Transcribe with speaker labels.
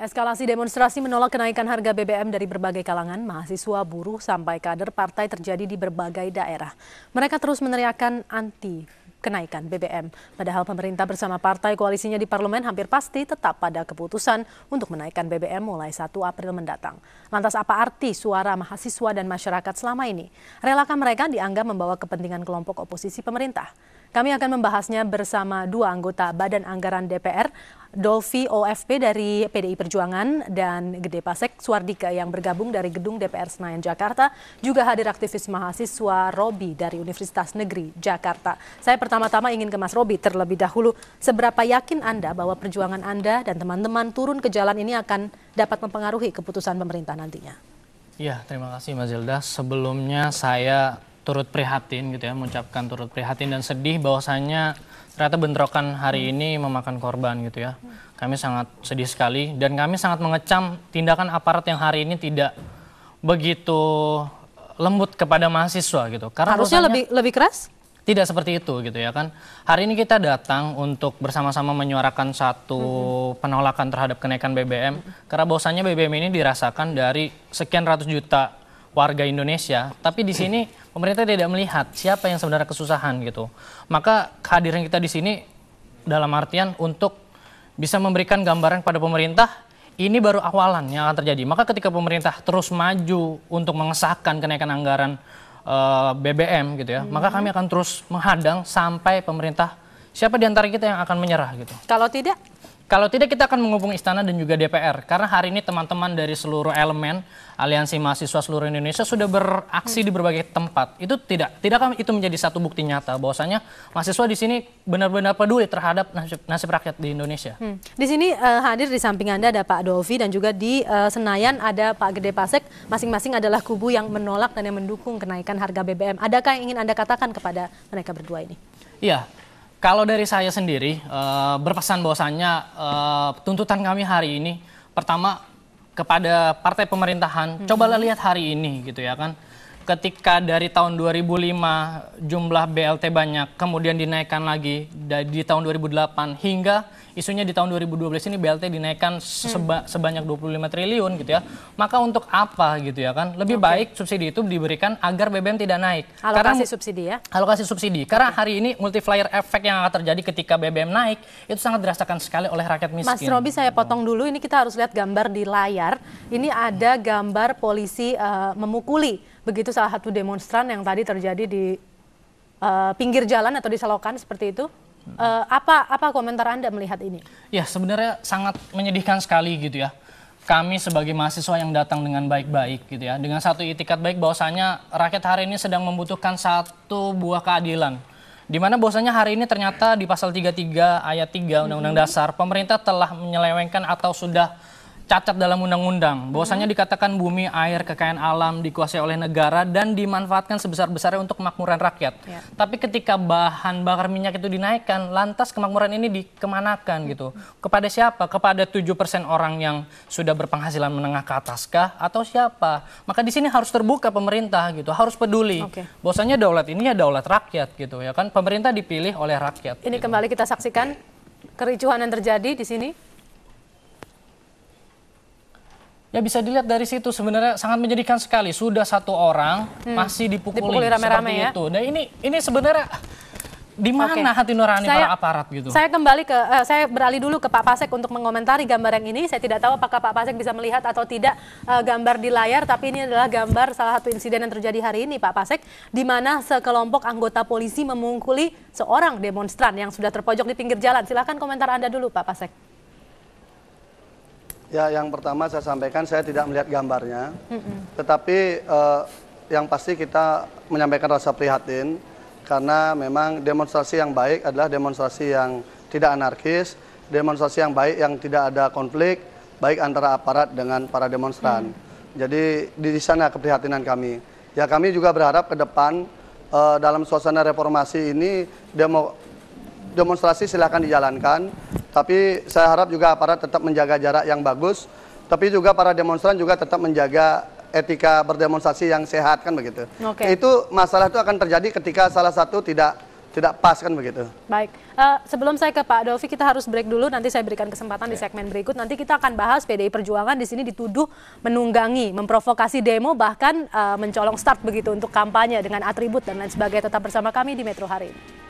Speaker 1: Eskalasi demonstrasi menolak kenaikan harga BBM dari berbagai kalangan, mahasiswa, buruh, sampai kader partai terjadi di berbagai daerah. Mereka terus meneriakkan anti kenaikan BBM. Padahal pemerintah bersama partai koalisinya di parlemen hampir pasti tetap pada keputusan untuk menaikkan BBM mulai 1 April mendatang. Lantas apa arti suara mahasiswa dan masyarakat selama ini? Relakah mereka dianggap membawa kepentingan kelompok oposisi pemerintah? Kami akan membahasnya bersama dua anggota Badan Anggaran DPR, Dolfi OFP dari PDI Perjuangan dan Gede Pasek Suardike yang bergabung dari Gedung DPR Senayan Jakarta, juga hadir aktivis mahasiswa Robi dari Universitas Negeri Jakarta. Saya pertama-tama ingin ke Mas Robi terlebih dahulu. Seberapa yakin Anda bahwa perjuangan Anda dan teman-teman turun ke jalan ini akan dapat mempengaruhi keputusan pemerintah nantinya?
Speaker 2: Ya, terima kasih Mas Zilda. Sebelumnya saya turut prihatin gitu ya, mengucapkan turut prihatin dan sedih bahwasannya ternyata bentrokan hari ini memakan korban gitu ya. Kami sangat sedih sekali dan kami sangat mengecam tindakan aparat yang hari ini tidak begitu lembut kepada mahasiswa gitu. Karena
Speaker 1: harusnya lebih keras?
Speaker 2: Tidak seperti itu gitu ya kan. Hari ini kita datang untuk bersama-sama menyuarakan satu penolakan terhadap kenaikan BBM. Karena bahwasannya BBM ini dirasakan dari sekian ratus juta warga Indonesia, tapi di sini pemerintah tidak melihat siapa yang sebenarnya kesusahan gitu. Maka kehadiran kita di sini dalam artian untuk bisa memberikan gambaran kepada pemerintah, ini baru awalan yang akan terjadi. Maka ketika pemerintah terus maju untuk mengesahkan kenaikan anggaran BBM gitu ya, maka kami akan terus menghadang sampai pemerintah siapa di antara kita yang akan menyerah gitu.
Speaker 1: Kalau tidak?
Speaker 2: Kalau tidak, kita akan menghubung Istana dan juga DPR. Karena hari ini teman-teman dari seluruh elemen Aliansi Mahasiswa seluruh Indonesia sudah beraksi di berbagai tempat. Itu tidakkah itu menjadi satu bukti nyata bahwasanya mahasiswa di sini benar-benar peduli terhadap nasib rakyat di Indonesia.
Speaker 1: Di sini hadir di samping Anda ada Pak Dolfi dan juga di Senayan ada Pak Gede Pasek. Masing-masing adalah kubu yang menolak dan yang mendukung kenaikan harga BBM. Adakah yang ingin Anda katakan kepada mereka berdua ini?
Speaker 2: Iya. Kalau dari saya sendiri berpesan bahwasannya tuntutan kami hari ini pertama kepada partai pemerintahan, cobalah lihat hari ini gitu ya kan. Ketika dari tahun 2005 jumlah BLT banyak, kemudian dinaikkan lagi di tahun 2008 hingga isunya di tahun 2012 ini BLT dinaikkan sebanyak 25 triliun gitu ya. Maka untuk apa gitu ya kan? Lebih baik subsidi itu diberikan agar BBM tidak naik.
Speaker 1: Alokasi subsidi ya?
Speaker 2: Alokasi subsidi. Karena hari ini multiplier effect yang akan terjadi ketika BBM naik itu sangat dirasakan sekali oleh rakyat miskin.
Speaker 1: Mas Robi, saya potong dulu. Ini kita harus lihat gambar di layar. Ini ada gambar polisi memukuli begitu salah satu demonstran yang tadi terjadi di pinggir jalan atau di selokan seperti itu. Apa komentar Anda melihat ini?
Speaker 2: Ya, sebenarnya sangat menyedihkan sekali gitu ya. Kami sebagai mahasiswa yang datang dengan baik-baik gitu ya, dengan satu itikat baik bahwasanya rakyat hari ini sedang membutuhkan satu buah keadilan. Di mana bahwasanya hari ini ternyata di pasal 33 ayat 3 Undang-Undang Dasar pemerintah telah menyelewengkan atau sudah cacat dalam undang-undang. Bahwasanya dikatakan bumi, air, kekayaan alam dikuasai oleh negara dan dimanfaatkan sebesar-besarnya untuk kemakmuran rakyat. Ya. Tapi ketika bahan bakar minyak itu dinaikkan, lantas kemakmuran ini dikemanakan gitu. Kepada siapa? Kepada 7% orang yang sudah berpenghasilan menengah ke atas kah? Atau siapa? Maka di sini harus terbuka pemerintah gitu, harus peduli. Bahwasanya daulat ini ya daulat rakyat gitu ya kan. Pemerintah dipilih oleh rakyat.
Speaker 1: Ini gitu. Kembali kita saksikan kericuhan yang terjadi di sini.
Speaker 2: Ya bisa dilihat dari situ sebenarnya sangat menyedihkan sekali. Sudah satu orang masih dipukuli
Speaker 1: rame-rame
Speaker 2: seperti
Speaker 1: ya?
Speaker 2: itu. Nah ini sebenarnya di mana hati nurani para aparat gitu?
Speaker 1: Saya kembali saya beralih dulu ke Pak Pasek untuk mengomentari gambar yang ini. Saya tidak tahu apakah Pak Pasek bisa melihat atau tidak gambar di layar, tapi ini adalah gambar salah satu insiden yang terjadi hari ini, Pak Pasek, di mana sekelompok anggota polisi memungkuli seorang demonstran yang sudah terpojok di pinggir jalan. Silakan komentar Anda dulu, Pak Pasek.
Speaker 3: Ya, yang pertama saya sampaikan saya tidak melihat gambarnya, tetapi yang pasti kita menyampaikan rasa prihatin karena memang demonstrasi yang baik adalah demonstrasi yang tidak anarkis, demonstrasi yang baik yang tidak ada konflik, baik antara aparat dengan para demonstran. Jadi di sana keprihatinan kami. Ya kami juga berharap ke depan dalam suasana reformasi ini demonstrasi silakan dijalankan. Tapi saya harap juga aparat tetap menjaga jarak yang bagus, tapi juga para demonstran juga tetap menjaga etika berdemonstrasi yang sehat kan begitu. Itu masalah itu akan terjadi ketika salah satu tidak tidak pas kan begitu.
Speaker 1: Baik, sebelum saya ke Pak Dovi, kita harus break dulu. Nanti saya berikan kesempatan di segmen berikut. Nanti kita akan bahas PDI Perjuangan di sini dituduh menunggangi, memprovokasi demo, bahkan mencolong start begitu untuk kampanye dengan atribut dan lain sebagainya. Tetap bersama kami di Metro hari ini.